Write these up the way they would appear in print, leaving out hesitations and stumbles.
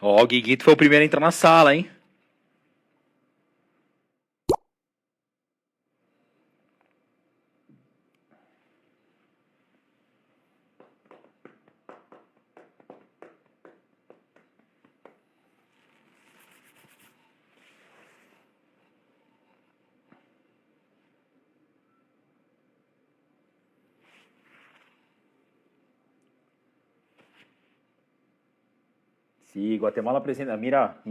Ó, o Guiguito foi o primeiro a entrar na sala, hein? Sí, Guatemala presenta. Mira,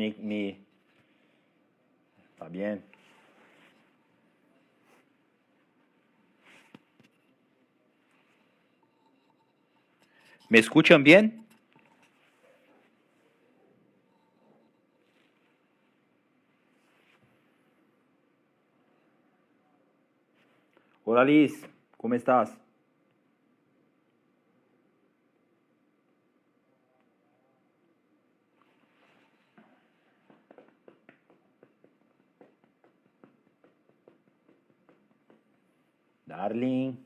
Está bien. ¿Me escuchan bien? Hola Liz, ¿cómo estás? Darling.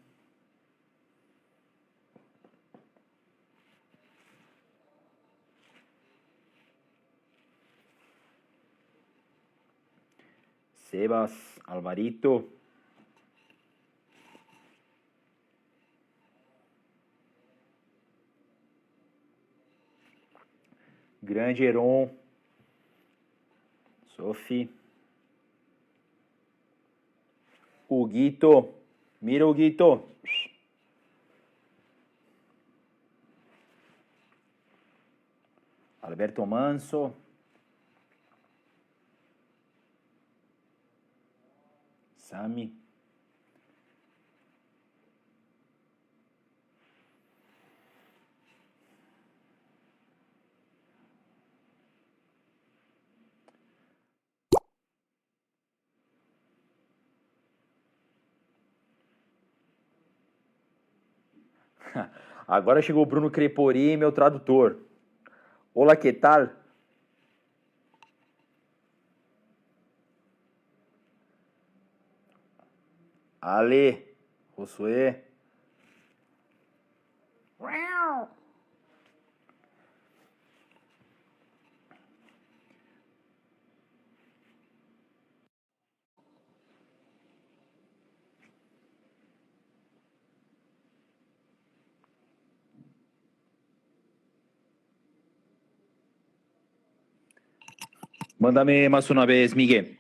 Sebas, Alvarito. Grande Heron. Sophie. Huguito. Mira, Huguito. Alberto Manso. Sami. Agora chegou o Bruno Crepori, meu tradutor. Olá, que tal? Ale, Josué. Mándame más una vez, Miguel.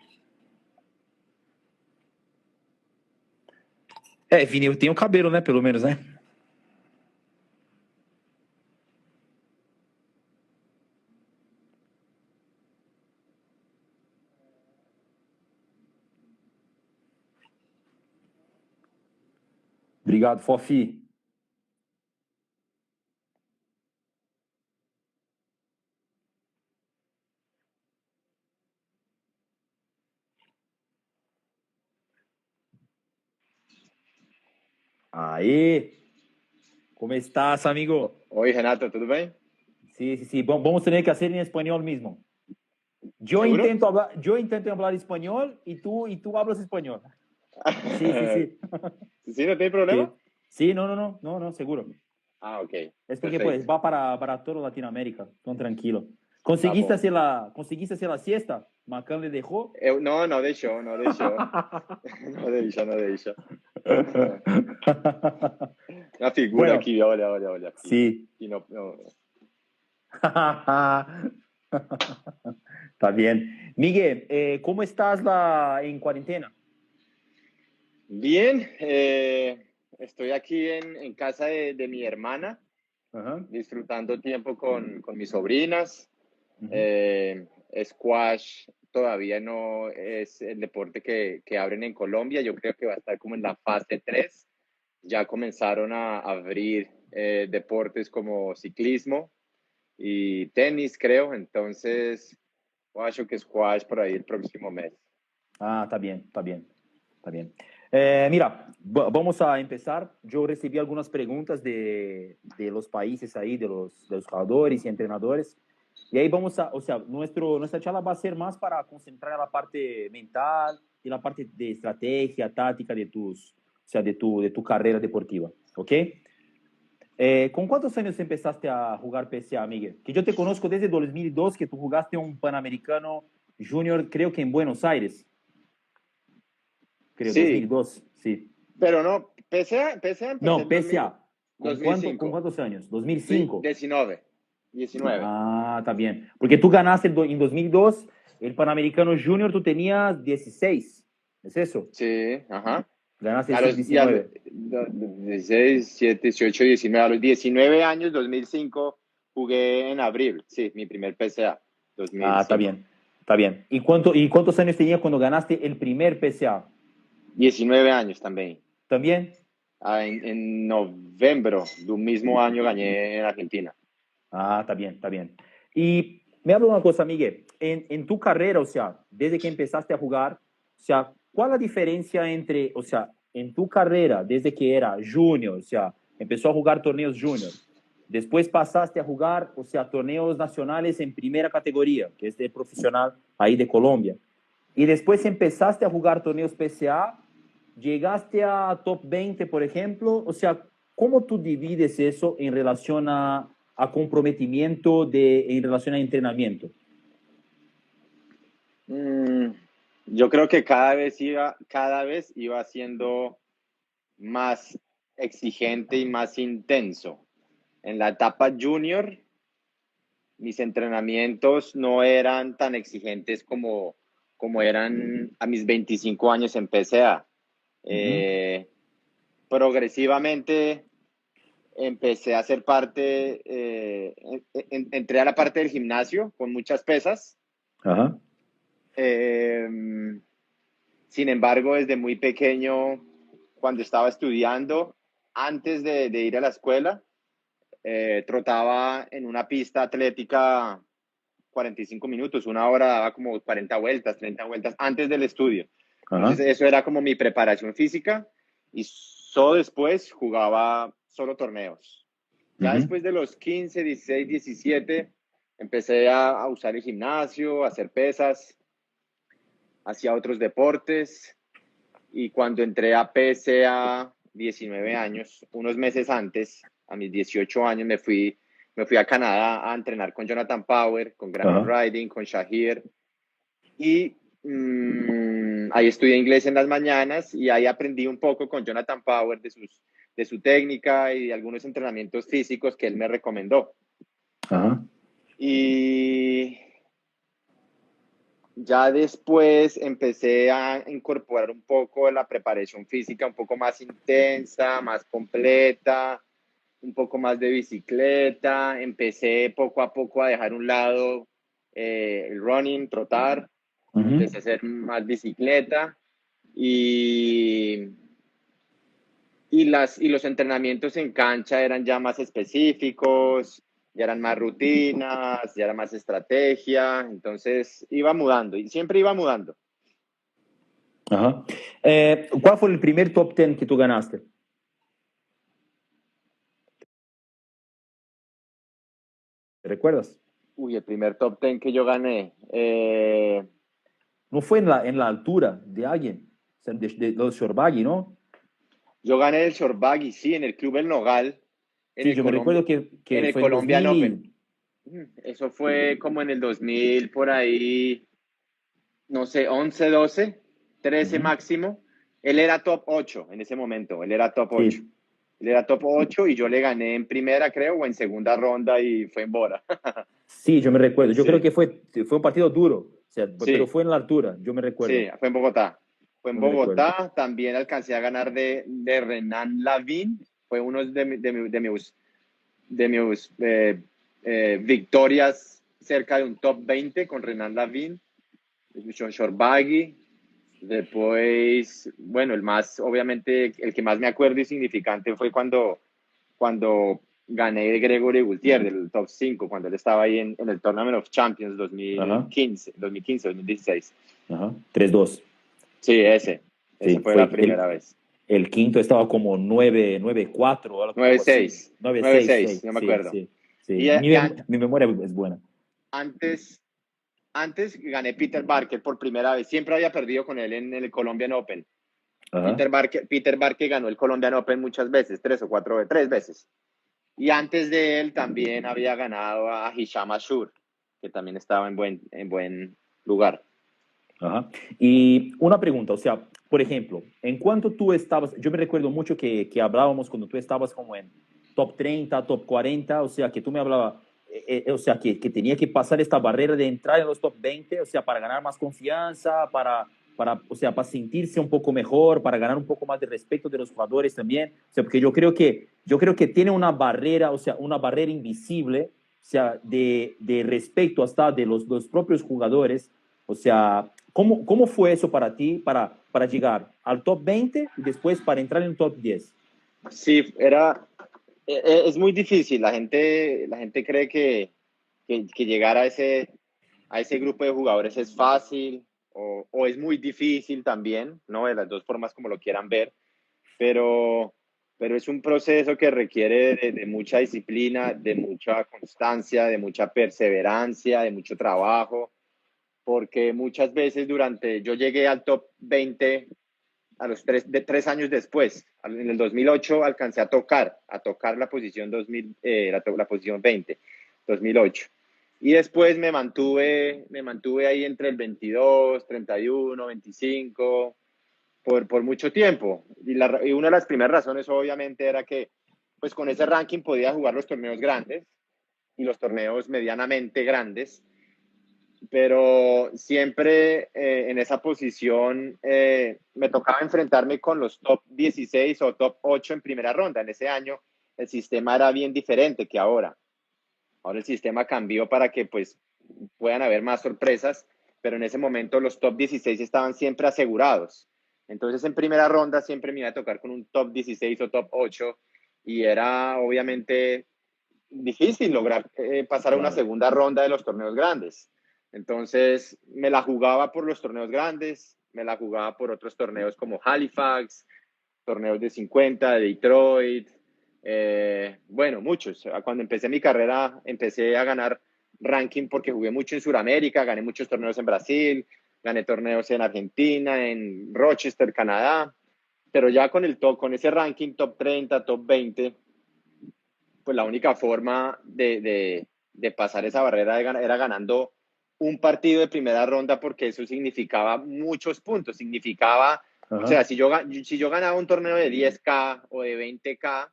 Vini, eu tenho cabelo, né? Pelo menos, né? Obrigado, Fofi. Aê! Como estás, amigo? Oi, Renato, tudo bem? Sí, sí, sí. Vamos a tener que hacer en español mismo. ¿Seguro? Yo intento hablar español y tú hablas español. Sí, sí, sí. ¿Sí, no tiene problema? Sí, sí, no, seguro. Ah, ok, Es porque pues perfecto. va para toda Latinoamérica, con tranquilo. Tá bom. Conseguiste hacer la siesta? Macan le dejó. Não, não deixou, não deixou. Não deixa, não deixa. Uma figura Bueno, aqui, olha, olha, olha. Aqui, sí. aqui no, no. Está bien. Miguel, ¿cómo estás en cuarentena? Bien, estoy aquí en casa de mi hermana, Ajá. disfrutando tiempo con mis sobrinas. Ujú. Eh, Squash todavía no es el deporte que abren en Colombia. Yo creo que va a estar como en la fase 3. Ya comenzaron a abrir deportes como ciclismo y tenis, creo. Entonces, acho que squash por ahí el próximo mes. Ah, está bien, está bien, está bien. Mira, vamos a empezar. Yo recibí algunas preguntas de los países ahí, de los jugadores y entrenadores. Y ahí vamos a, o sea, nuestra charla va a ser más para concentrar en la parte mental y la parte de estrategia, táctica de tus, o sea, de tu carrera deportiva, ¿ok? ¿Con cuántos años empezaste a jugar PSA, Miguel? Que yo te conozco desde 2002, que tú jugaste un Panamericano Junior, creo que en Buenos Aires. Creo, Sí, 2002, sí. pero no, PSA empecé No, en 2000, PSA. ¿Con 2005, cuántos años? sí, 2005. 19. Ah, está bien. Porque tú ganaste en 2002 el Panamericano Junior, tú tenías 16. ¿Es eso? Sí, ajá. Ganaste A el los, y a los sub-19. 16, 17, 18, 19, a los 19 años, 2005, jugué en abril, sí, mi primer PSA, Ah, está 2005. bien. Está bien. ¿Y cuántos años tenías cuando ganaste el primer PSA? 19 años también. ¿También? En noviembre de un mismo año gané en Argentina. Ah, está bien, está bien. Y me habla una cosa, Miguel. En tu carrera, o sea, desde que empezaste a jugar, o sea, ¿cuál es la diferencia entre, o sea, en tu carrera, desde que era junior, o sea, empezó a jugar torneos junior, después pasaste a jugar, o sea, torneos nacionales en primera categoría, que es de profesional ahí de Colombia, y después empezaste a jugar torneos PCA, llegaste a top 20, por ejemplo, o sea, ¿cómo tú divides eso en relación a comprometimiento en relación a entrenamiento? Mm, yo creo que cada vez iba siendo más exigente y más intenso. En la etapa junior, mis entrenamientos no eran tan exigentes como eran a mis 25 años en PCA. Ujú. Eh, progresivamente empecé a ser parte, entré a la parte del gimnasio con muchas pesas. Ajá. Eh, Sin embargo, desde muy pequeño, cuando estaba estudiando, antes de ir a la escuela, trotaba en una pista atlética 45 minutos, una hora daba como 40 vueltas, 30 vueltas antes del estudio. Entonces, Ajá. eso era como mi preparación física y solo después jugaba solo torneos. Ya Ujú. después de los 15, 16, 17, empecé a usar el gimnasio, a hacer pesas, hacía otros deportes y cuando entré a PSA 19 años, unos meses antes, a mis 18 años, me fui a Canadá a entrenar con Jonathan Power, con Graham Ajá. Riding, con Shahir y ahí estudié inglés en las mañanas y ahí aprendí un poco con Jonathan Power de su técnica y de algunos entrenamientos físicos que él me recomendó. Ajá. Y ya después empecé a incorporar un poco la preparación física un poco más intensa, más completa, un poco más de bicicleta. Empecé poco a poco a dejar un lado el running, trotar. Ujú. Empecé a hacer más bicicleta y, y los entrenamientos en cancha eran ya más específicos, ya eran más rutinas, ya era más estrategia, entonces iba mudando y siempre iba mudando. Ajá. ¿Cuál fue el primer top 10 que tú ganaste? ¿Te recuerdas? Uy, el primer top 10 que yo gané. No fue en la altura de alguien, o sea, de los Shorbagi, ¿no? Yo gané el Shorbagi, sí, en el Club El Nogal, Sí, yo me recuerdo En que el fue en Colombian 2000 Open. y... Eso fue como en el 2000, por ahí, no sé, 11, 12, 13 Ujú. máximo. Él era top 8 en ese momento, él era top 8. Sí, Él era top 8 y yo le gané en primera, creo, o en segunda ronda y fue en Bora. sí, yo me recuerdo. Yo creo Sí, que fue un partido duro, o sea, pero sí, fue en la altura, yo me sí, recuerdo. fue en Bogotá. Fue en Yo me recuerdo. Bogotá, también alcancé a ganar de Renan Lavin, fue uno de mis victorias cerca de un top 20 con Renan Lavin, Shorbagi. Después, bueno, obviamente, el que más me acuerdo y significante fue cuando gané de Gregory Gutiérrez, del top 5 cuando él estaba ahí en el Tournament of Champions Ajá, 2015, 2016. ajá. 3-2. Sí, ese Sí, fue la fue primera vez. el quinto estaba como 9-4 o algo así. 9-6, 9-6, 9-6, sí, no me sí, acuerdo. sí, sí. Y, Mi, mi memoria es buena. antes, antes gané Peter Barker por primera vez. Siempre había perdido con él en el Colombian Open. Ajá. Peter Barker ganó el Colombian Open muchas veces, 3 o 4 veces, 3 veces. Y antes de él también había ganado a Hisham Ashur, que también estaba en buen lugar. Ajá. Y una pregunta, o sea, por ejemplo, en cuanto tú estabas, yo me recuerdo mucho que hablábamos cuando tú estabas como en top 30, top 40, o sea, que tú me hablabas, o sea, que tenía que pasar esta barrera de entrar en los top 20, o sea, para ganar más confianza, o sea, para sentirse un poco mejor, para ganar un poco más de respeto de los jugadores también, o sea, porque yo creo que tiene una barrera, o sea, una barrera invisible, o sea, de respeto hasta de los propios jugadores, o sea, ¿cómo fue eso para ti, para llegar al top 20 y después para entrar en el top 10? Sí, es muy difícil. La gente cree que llegar a ese grupo de jugadores es fácil o es muy difícil también, ¿no? De las dos formas como lo quieran ver, pero, pero es un proceso que requiere de mucha disciplina, de mucha constancia, de mucha perseverancia, de mucho trabajo, porque muchas veces yo llegué al top 20 a los 3 años después. En el 2008 alcancé a tocar la posición 2000, la posición 20, 2008. Y después me mantuve ahí entre el 22, 31, 25, por mucho tiempo. Y una de las primeras razones, obviamente, era que pues con ese ranking podía jugar los torneos grandes y los torneos medianamente grandes, pero siempre en esa posición me tocaba enfrentarme con los top 16 o top 8 en primera ronda. En ese año el sistema era bien diferente que ahora. Ahora el sistema cambió para que pues puedan haber más sorpresas, pero en ese momento los top 16 estaban siempre asegurados. Entonces en primera ronda siempre me iba a tocar con un top 16 o top 8 y era obviamente difícil lograr pasar a una Claro. segunda ronda de los torneos grandes. Entonces me la jugaba por los torneos grandes, me la jugaba por otros torneos como Halifax, torneos de 50, de Detroit, bueno, muchos. Cuando empecé mi carrera empecé a ganar ranking porque jugué mucho en Sudamérica, gané muchos torneos en Brasil, gané torneos en Argentina, en Rochester, Canadá, pero ya con ese ranking top 30, top 20, pues la única forma de pasar esa barrera era ganando un partido de primera ronda, porque eso significaba muchos puntos, significaba, o Ajá. sea, si yo ganaba un torneo de 10K o de 20K,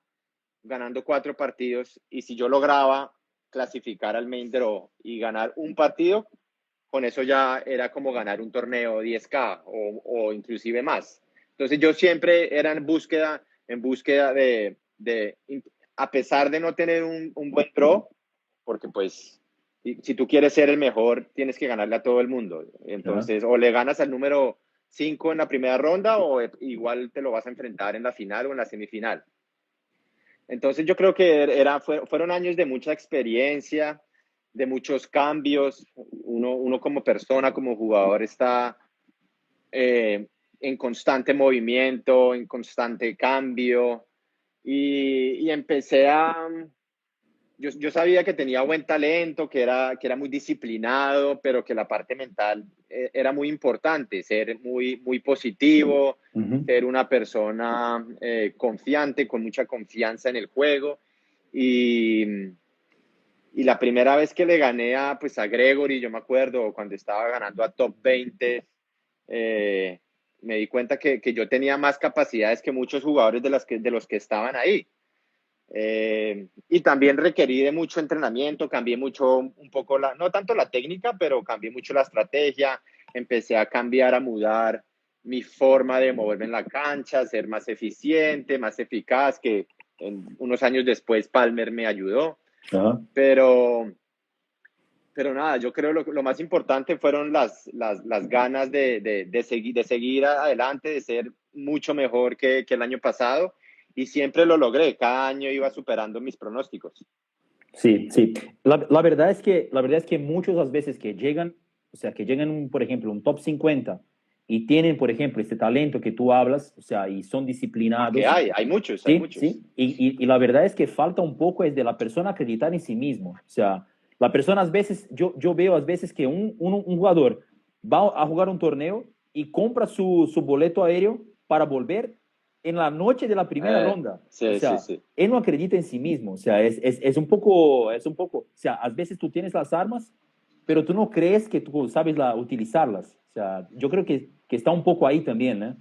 ganando 4 partidos, y si yo lograba clasificar al main draw y ganar un partido, con eso ya era como ganar un torneo 10K o inclusive más. Entonces yo siempre era en búsqueda de a pesar de no tener un buen draw, porque pues si tú quieres ser el mejor, tienes que ganarle a todo el mundo. Ajá. Entonces, o le ganas al número 5 en la primera ronda, o igual te lo vas a enfrentar en la final o en la semifinal. Entonces yo creo que fueron años de mucha experiencia, de muchos cambios. Uno como persona, como jugador, está en constante movimiento, en constante cambio. Y empecé yo sabía que tenía buen talento, que era muy disciplinado, pero que la parte mental era muy importante, ser muy, muy positivo, Ujú. ser una persona confiante, con mucha confianza en el juego. Y, y la primera vez que le gané pues a Gregory, yo me acuerdo cuando estaba ganando a top 20, eh, me di cuenta que yo tenía más capacidades que muchos jugadores de los que estaban ahí. Y también requerí de mucho entrenamiento, cambié mucho, un poco, no tanto la técnica, pero cambié mucho la estrategia, empecé a cambiar, a mudar mi forma de moverme en la cancha, ser más eficiente, más eficaz, que unos años después Palmer me ayudó, Ajá. pero, pero nada, yo creo lo más importante fueron las ganas de seguir adelante, de ser mucho mejor que el año pasado, y siempre lo logré. Cada año iba superando mis pronósticos. Sí, sí. La verdad es que muchas las veces que llegan, o sea, que llegan, por ejemplo, un top 50 y tienen, por ejemplo, este talento que tú hablas, o sea, y son Que disciplinados, hay muchos, hay sí, muchos. sí. Y la verdad es que falta un poco es de la persona acreditar en sí mismo. O sea, la persona a veces, yo veo a veces que un jugador va a jugar un torneo y compra su boleto aéreo para volver en la noche de la primera ronda. O Sí, sí, sea, sí. él no acredita en sí mismo. O sea, es un poco, o sea, a veces tú tienes las armas, pero tú no crees que tú sabes utilizarlas. O sea, yo creo que está un poco ahí también, ¿eh?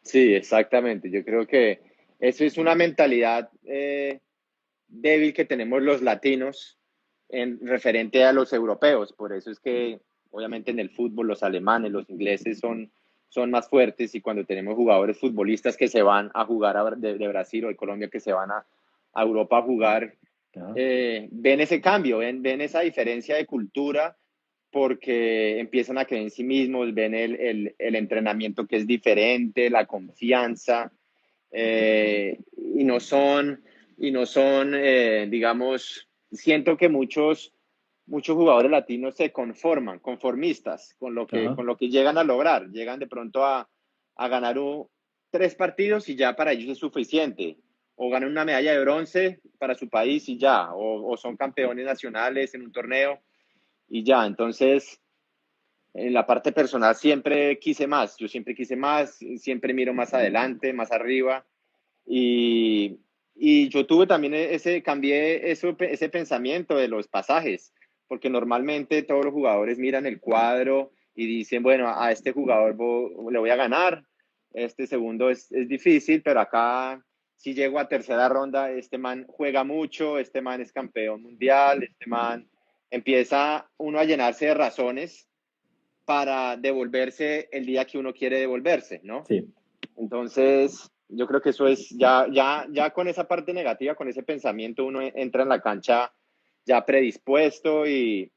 Sí, exactamente. Yo creo que eso es una mentalidad débil que tenemos los latinos en referente a los europeos. Por eso es que, obviamente, en el fútbol los alemanes, los ingleses son más fuertes y cuando tenemos jugadores futbolistas que se van a jugar de Brasil o de Colombia que se van a Europa a jugar, Ajá. ven ese cambio, ven esa diferencia de cultura porque empiezan a creer en sí mismos, ven el entrenamiento que es diferente, la confianza, y no son, digamos, siento que muchos jugadores latinos se conforman, conformistas Ajá. con lo que llegan a lograr, llegan de pronto a ganar 3 partidos y ya para ellos es suficiente, o ganan una medalla de bronce para su país y ya, o son campeones nacionales en un torneo y ya. Entonces, en la parte personal siempre quise más, yo siempre quise más, siempre miro más adelante, más arriba y, y yo tuve también cambié ese pensamiento de los pasajes, porque normalmente todos los jugadores miran el cuadro y dicen, bueno, a este jugador le voy a ganar, este segundo es difícil, pero acá si llego a tercera ronda, este man juega mucho, este man es campeón mundial, este man empieza uno a llenarse de razones para devolverse el día que uno quiere devolverse, ¿no? Sí. Entonces, yo creo que eso es, ya con esa parte negativa, con ese pensamiento, uno entra en la cancha ya predispuesto y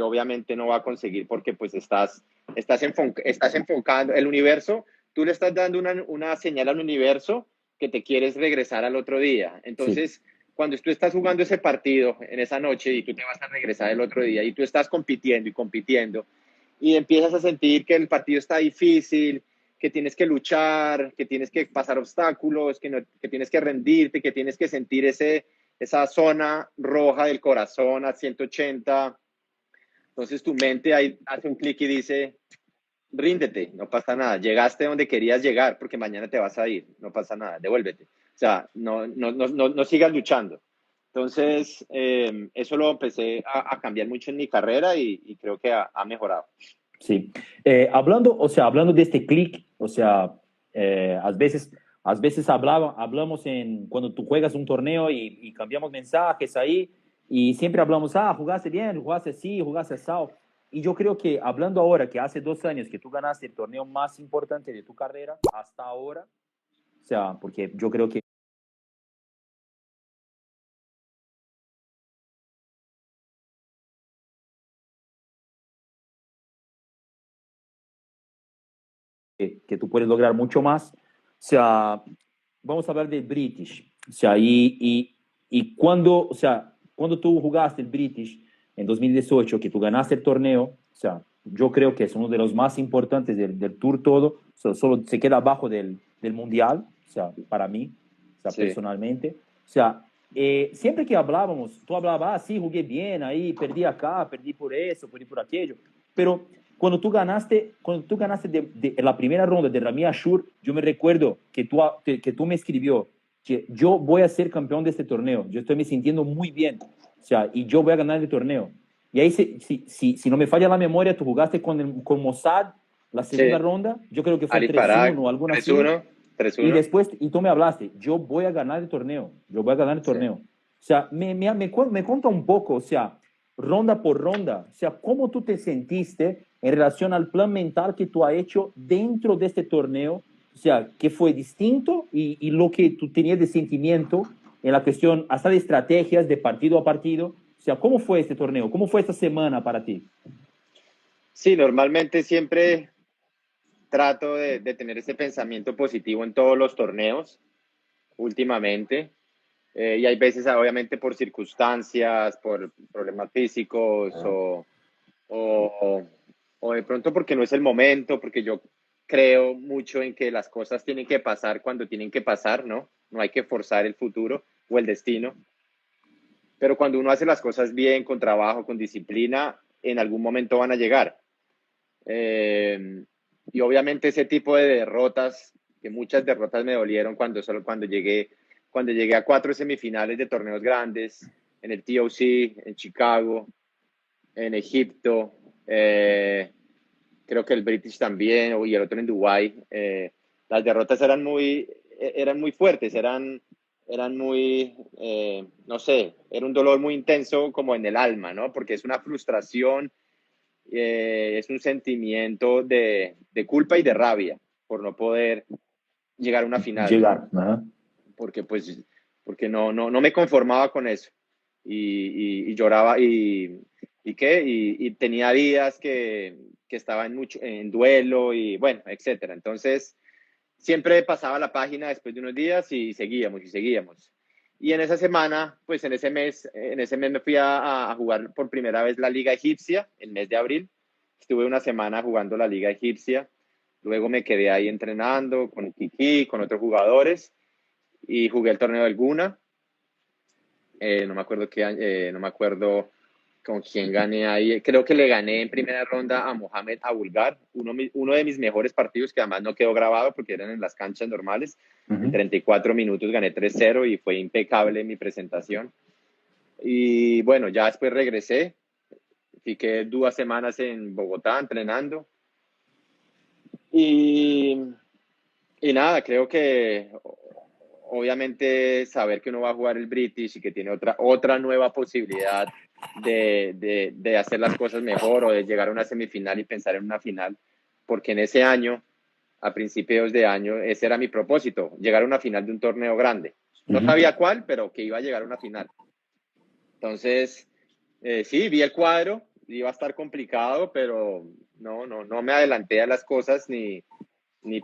obviamente no va a conseguir porque pues estás enfocando el universo, tú le estás dando una señal al universo que te quieres regresar al otro día. Sí. Entonces, cuando tú estás jugando ese partido en esa noche y tú te vas a regresar el otro día y tú estás compitiendo y compitiendo y empiezas a sentir que el partido está difícil, que tienes que luchar, que tienes que pasar obstáculos, que tienes que rendirte, que tienes que sentir esa zona roja del corazón a 180. Entonces tu mente ahí hace un clic y dice, ríndete, no pasa nada, llegaste donde querías llegar porque mañana te vas a ir, no pasa nada, devuélvete. O sea, no sigas luchando. Entonces, eso lo empecé a cambiar mucho en mi carrera y creo que ha mejorado. Sí. Hablando, o sea, hablando de este clic, o sea, a veces hablamos cuando tú juegas un torneo y cambiamos mensajes ahí y siempre hablamos, jugaste bien, jugaste así, jugaste así. Y yo creo que hablando ahora que hace 2 años que tú ganaste el torneo más importante de tu carrera hasta ahora, o sea, porque yo creo que tú puedes lograr mucho más, o sea, vamos a hablar del British. O sea, y cuando, o sea, cuando tú jugaste el British en 2018, que tú ganaste el torneo, o sea, yo creo que es uno de los más importantes del Tour todo, o sea, solo se queda abajo del Mundial, o sea, para mí, o sea, Sí, personalmente. O sea, siempre que hablábamos, tú hablabas, sí, jugué bien ahí, perdí acá, perdí por eso, perdí por aquello, pero cuando tú ganaste de la primera ronda de Rami Ashur, yo me recuerdo que tú me escribió que yo voy a ser campeón de este torneo, yo estoy me sintiendo muy bien, o sea, y yo voy a ganar el torneo. Y ahí, si no me falla la memoria, tú jugaste con Mossad la segunda sí. ronda, yo creo que fue Ali 3-1 Parag, o algo tres así, uno tres y uno después, y tú me hablaste, yo voy a ganar el torneo, yo voy a ganar el Sí. torneo. O sea, me cuenta un poco, o sea, ronda por ronda, o sea, cómo tú te sentiste en relación al plan mental que tú has hecho dentro de este torneo, o sea, que fue distinto y lo que tú tenías de sentimiento en la cuestión hasta de estrategias de partido a partido. O sea, ¿cómo fue este torneo? ¿Cómo fue esta semana para ti? Sí, normalmente siempre trato de tener ese pensamiento positivo en todos los torneos últimamente. Y hay veces, obviamente, por circunstancias, por problemas físicos o, o de pronto porque no es el momento, porque yo creo mucho en que las cosas tienen que pasar cuando tienen que pasar, ¿no? No hay que forzar el futuro o el destino. Pero cuando uno hace las cosas bien, con trabajo, con disciplina, en algún momento van a llegar. Y obviamente ese tipo de derrotas que muchas derrotas me dolieron cuando llegué a 4 semifinales de torneos grandes, en el TOC, en Chicago, en Egipto, creo que el British también, y el otro en Dubái. Las derrotas eran muy fuertes, eran muy, no sé, era un dolor muy intenso como en el alma, ¿no? Porque es una frustración, es un sentimiento de culpa y de rabia por no poder llegar a una final, Llegar. ¿no? Ajá. Porque pues, porque no me conformaba con eso. Y lloraba y tenía días que estaba en duelo y bueno, etcétera. Entonces, siempre pasaba la página después de unos días y seguíamos y seguíamos. Y en esa semana, pues en ese mes me fui a jugar por primera vez la Liga Egipcia, el mes de abril. Estuve una semana jugando la Liga Egipcia. Luego me quedé ahí entrenando con Kiki, con otros jugadores y jugué el torneo del Guna. No me acuerdo con quién gané ahí. Creo que le gané en primera ronda a Mohamed Abulgar, uno de mis mejores partidos, que además no quedó grabado porque eran en las canchas normales. En Ujú. 34 minutos gané 3-0 y fue impecable mi presentación. Y bueno, ya después regresé, fiqué 2 semanas en Bogotá entrenando. Y, y nada, creo que obviamente saber que uno va a jugar el British y que tiene otra nueva posibilidad de hacer las cosas mejor o de llegar a una semifinal y pensar en una final, porque en ese año, a principios de año, ese era mi propósito, llegar a una final de un torneo grande. No Ujú. sabía cuál, pero que iba a llegar a una final. Entonces, sí, vi el cuadro, iba a estar complicado, pero no me adelanté a las cosas ni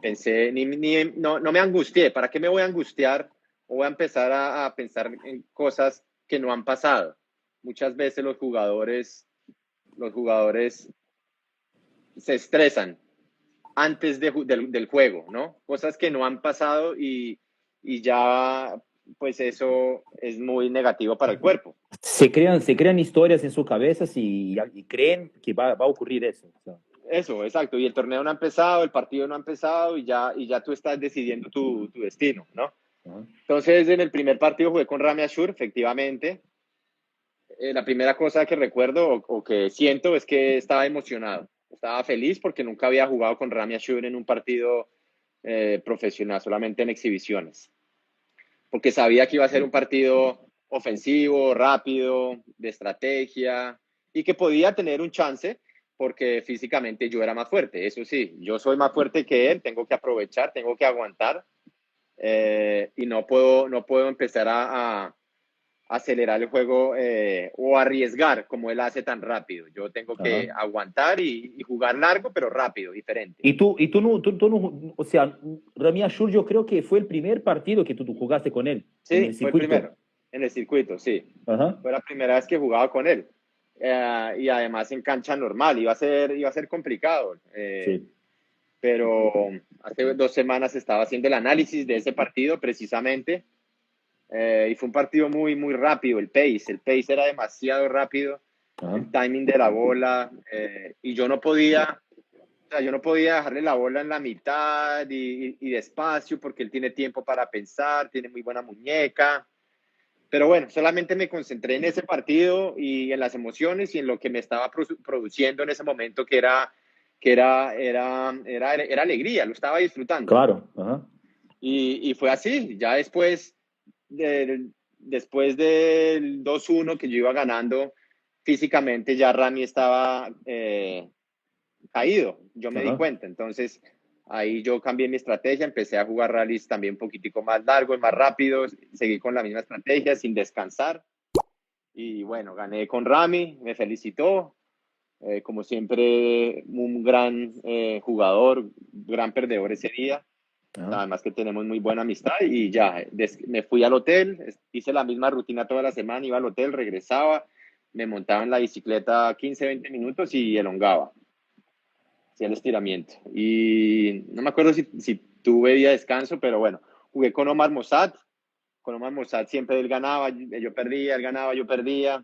pensé, no me angustié. ¿Para qué me voy a angustiar o voy a empezar a pensar en cosas que no han pasado? Muchas veces los jugadores se estresan antes del juego, ¿no? Cosas que no han pasado y ya, pues eso es muy negativo para el cuerpo. Se crean historias en su cabeza y creen que va a ocurrir eso. O sea, Eso, exacto. Y el torneo no ha empezado, el partido no ha empezado y ya tú estás decidiendo tu destino, ¿no? ajá. Entonces, en el primer partido jugué con Rami Ashur, efectivamente. La primera cosa que recuerdo o que siento es que estaba emocionado. Estaba feliz porque nunca había jugado con Rami Ashur en un partido profesional, solamente en exhibiciones. Porque sabía que iba a ser un partido ofensivo, rápido, de estrategia y que podía tener un chance porque físicamente yo era más fuerte. Eso sí, yo soy más fuerte que él, tengo que aprovechar, tengo que aguantar y no puedo empezar a acelerar el juego o arriesgar como él hace tan rápido. Yo tengo que Ajá. aguantar y jugar largo, pero rápido, diferente. Tú no, o sea, Rami Ashur, yo creo que fue el primer partido que tú jugaste con él en el Sí, fue el circuito. primero en el circuito, sí. Ajá. Fue la primera vez que jugaba con él. Y además en cancha normal, iba a ser complicado. Sí. Pero hace 2 semanas estaba haciendo el análisis de ese partido precisamente. Y fue un partido muy, muy rápido, el pace era demasiado rápido, Ajá. el timing de la bola, y yo no podía dejarle la bola en la mitad y despacio porque él tiene tiempo para pensar, tiene muy buena muñeca. Pero bueno, solamente me concentré en ese partido y en las emociones y en lo que me estaba produciendo en ese momento, que era alegría, lo estaba disfrutando. Claro. Ajá. Y fue así, ya después del 2-1 que yo iba ganando, físicamente ya Rami estaba caído, yo me di Ajá. cuenta. Entonces ahí yo cambié mi estrategia, empecé a jugar rallies también un poquitico más largos, más rápidos, seguí con la misma estrategia sin descansar. Y bueno, gané con Rami, me felicitó. Como siempre, un gran jugador, gran perdedor ese día. Ajá. Además que tenemos muy buena amistad y ya, me fui al hotel, hice la misma rutina toda la semana, iba al hotel, regresaba, me montaba en la bicicleta 15, 20 minutos y elongaba, hacía el estiramiento. Y no me acuerdo si tuve día de descanso, pero bueno, jugué con Omar Mossad siempre él ganaba, yo perdía, él ganaba, yo perdía,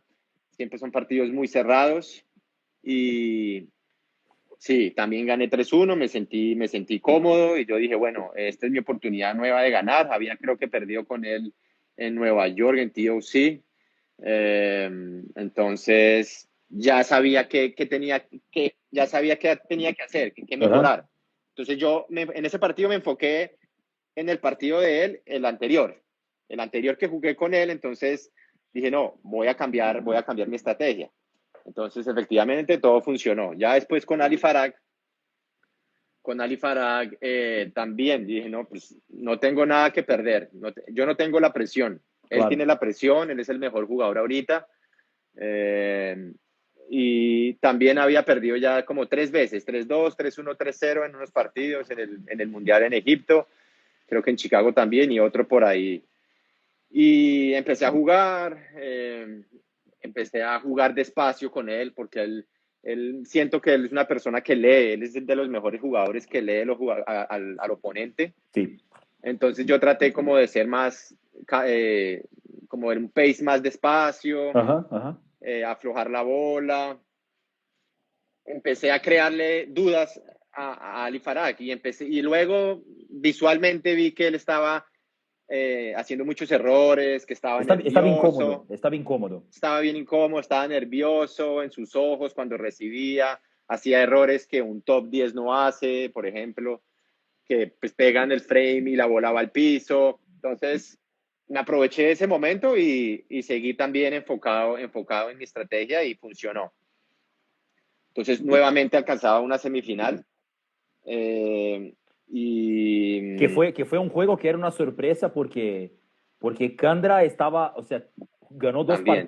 siempre son partidos muy cerrados y Sí, también gané 3-1, me sentí cómodo y yo dije, bueno, esta es mi oportunidad nueva de ganar. Había creo que perdido con él en Nueva York, en TOC. Entonces ya sabía ya sabía qué tenía que hacer, qué Ajá. mejorar. Entonces en ese partido me enfoqué en el partido de él, el anterior que jugué con él. Entonces dije, no, voy a cambiar mi estrategia. Entonces, efectivamente, todo funcionó. Ya después con Ali Farag también dije, no, pues no tengo nada que perder. Yo no tengo la presión. Él tiene Claro. la presión, él es el mejor jugador ahorita. Eh, y también había perdido ya como 3 veces, 3-2, 3-1, 3-0 en unos partidos en el Mundial en Egipto, creo que en Chicago también y otro por ahí. Y empecé a jugar despacio con él porque él siento que él es una persona que lee, él es de los mejores jugadores que lee al oponente. Sí. Entonces yo traté como de ser más, como en un pace más despacio, Ajá, ajá. aflojar la bola. Empecé a crearle dudas a Ali Farag y luego visualmente vi que él estaba haciendo muchos errores, que estaba Estaba incómodo, nervioso, estaba incómodo. estaba bien incómodo, estaba nervioso en sus ojos cuando recibía, hacía errores que un top 10 no hace, por ejemplo, que pues pegan el frame y la bola va al piso. Entonces me aproveché de ese momento y seguí también enfocado en mi estrategia y funcionó. Entonces nuevamente alcanzaba una semifinal eh, y Que fue un juego que era una sorpresa porque Candra estaba, o sea, ganó también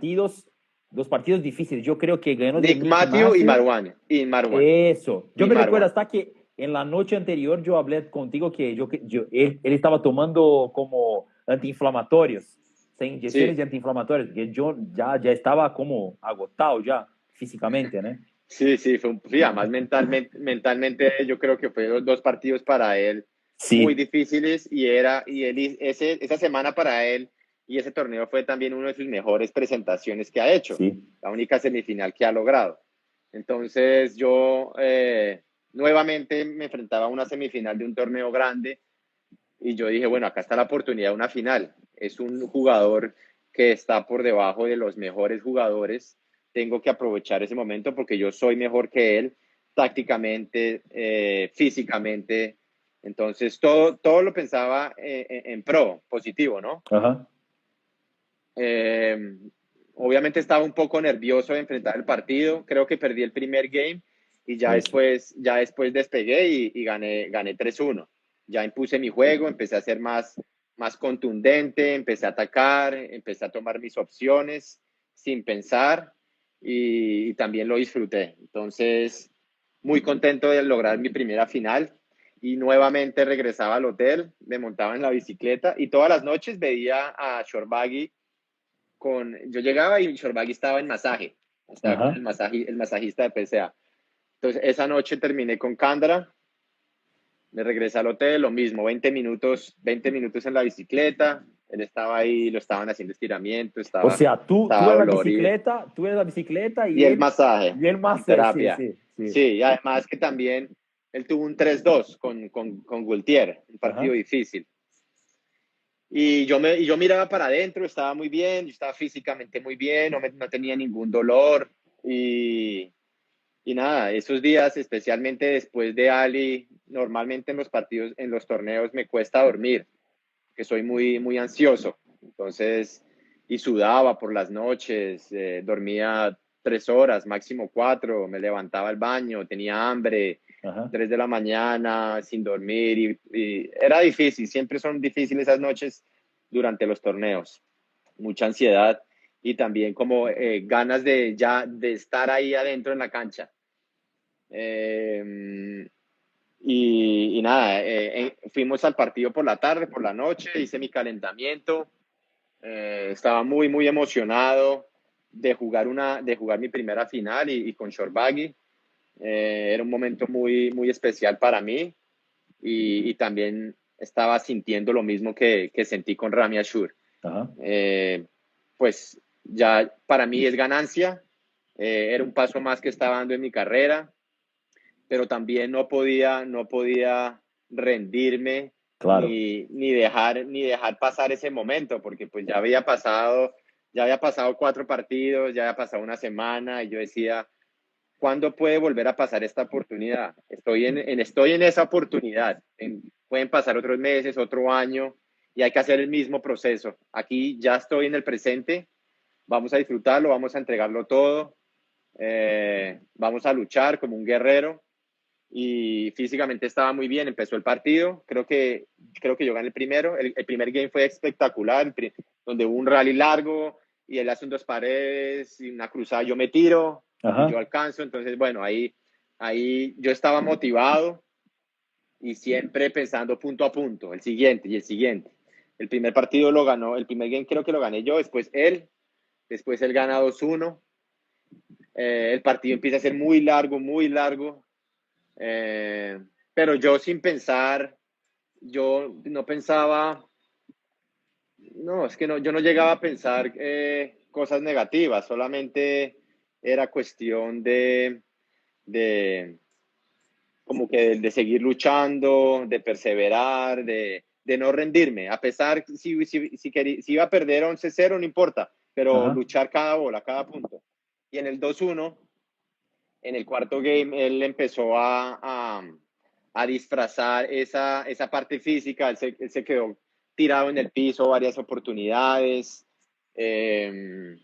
dos partidos difíciles. Yo creo que ganó de Nick Nick Matthew Matthew. Y Marwan. Eso. Yo Y me recuerdo Marwan. hasta que en la noche anterior yo hablé contigo él estaba tomando como antiinflamatorios, inyecciones Sí, de antiinflamatorios, que yo ya estaba como agotado ya físicamente, ¿no? sí, sí, además mentalmente yo creo que fue dos partidos para él muy Sí, difíciles esa semana para él y ese torneo fue también una de sus mejores presentaciones que ha hecho, sí. la única semifinal que ha logrado. Entonces yo nuevamente me enfrentaba a una semifinal de un torneo grande y yo dije, bueno, acá está la oportunidad de una final. Es un jugador que está por debajo de los mejores jugadores. Tengo que aprovechar ese momento porque yo soy mejor que él tácticamente, físicamente. Entonces, todo lo pensaba en pro, positivo, ¿no? Ajá. Eh, Obviamente estaba un poco nervioso de enfrentar el partido. Creo que perdí el primer game y Eso. ya después despegué y gané 3-1. Ya impuse mi juego, empecé a ser más contundente, empecé a atacar, empecé a tomar mis opciones sin pensar y también lo disfruté. Entonces, muy contento de lograr mi primera final y nuevamente regresaba al hotel, me montaba en la bicicleta y todas las noches veía a Shorbagi yo llegaba y Shorbagi estaba en masaje, estaba con Ajá. el masajista de PCA. Entonces, esa noche terminé con Cándara, me regresé al hotel, lo mismo, 20 minutos en la bicicleta, él estaba ahí, lo estaban haciendo estiramiento, O sea, estaba dolorido. tú en la bicicleta Y el masaje y él y más, sí, terapia. sí, sí. Sí, y además que también él tuvo un 3-2 con Gultier, un partido Ajá. difícil. Y yo miraba para adentro, estaba muy bien, yo estaba físicamente muy bien, no tenía ningún dolor. Y nada, esos días, especialmente después de Ali, normalmente en los partidos, en los torneos me cuesta dormir, que soy muy ansioso. Entonces, y sudaba por las noches, dormía 3 horas, máximo 4, me levantaba al baño, tenía hambre, Ajá. 3 de la mañana sin dormir y era difícil, siempre son difíciles esas noches durante los torneos, mucha ansiedad y también como ganas de estar ahí adentro en la cancha. Eh, y nada, fuimos al partido por la tarde, por la noche, hice mi calentamiento, estaba muy emocionado de jugar mi primera final y con Shorbagi. Era un momento muy especial para mí y también estaba sintiendo lo mismo que sentí con Rami Ashur. Ajá. Pues ya para mí es ganancia, era un paso más que estaba dando en mi carrera pero también no podía rendirme Claro. ni dejar pasar ese momento, porque pues ya había pasado 4 partidos, ya había pasado una semana y yo decía, ¿cuándo puede volver a pasar esta oportunidad? Estoy en esa oportunidad. Pueden pasar otros meses, otro año, y hay que hacer el mismo proceso. Aquí ya estoy en el presente, vamos a disfrutarlo, vamos a entregarlo todo, vamos a luchar como un guerrero. Y físicamente estaba muy bien, empezó el partido, creo que yo gané el primero, el primer game fue espectacular, donde hubo un rally largo y él hace un 2 paredes y una cruzada, yo me tiro y yo Ajá. alcanzo, entonces bueno, ahí yo estaba motivado y siempre pensando punto a punto, el siguiente y el siguiente. El primer partido lo ganó, el primer game creo que lo gané yo, después él gana 2-1. El partido empieza a ser muy largo, eh, pero yo sin pensar, yo no pensaba, no, es que no, yo no llegaba a pensar cosas negativas, solamente era cuestión de como que de seguir luchando, de perseverar, de no rendirme, a pesar si iba a perder 11-0, no importa, pero Ajá. luchar cada bola, cada punto. Y en el 2-1 en el cuarto game, él empezó a disfrazar esa parte física, él se quedó tirado en el piso varias oportunidades. En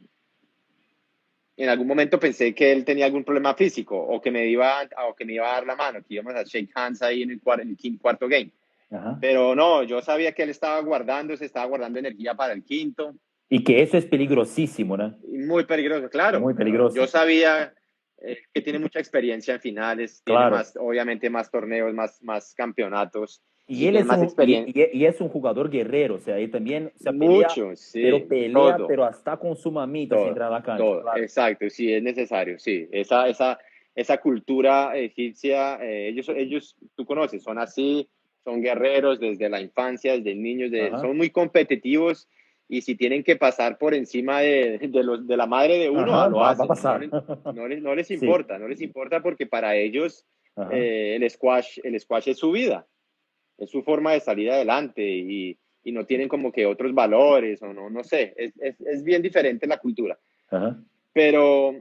algún momento pensé que él tenía algún problema físico o que me iba a dar la mano, que íbamos a shake hands ahí en el cuarto game. Ajá. Pero no, yo sabía que él se estaba guardando energía para el quinto. Y que eso es peligrosísimo, ¿no? Y muy peligroso, claro. Muy Yo peligroso. sabía que tiene mucha experiencia en finales, tiene Claro. más, obviamente más torneos, más campeonatos Y y él tiene es más un, experiencia. y es un jugador guerrero, o sea, ahí también, o sea, Mucho, sí, pelea, todo, pero hasta con su mamita si todo, entra a la cancha, todo. claro. Exacto, sí, es necesario, sí. Esa cultura egipcia, ellos, tú conoces, son así, son guerreros desde la infancia, desde niños, Ajá, son muy competitivos y si tienen que pasar por encima de la madre de uno, ajá, lo va a hacen. No, pasar. no les Sí, importa, no les importa porque para ellos ajá, el squash es su vida, es su forma de salir adelante y no tienen como que otros valores o no sé, es bien diferente la cultura. ajá, Pero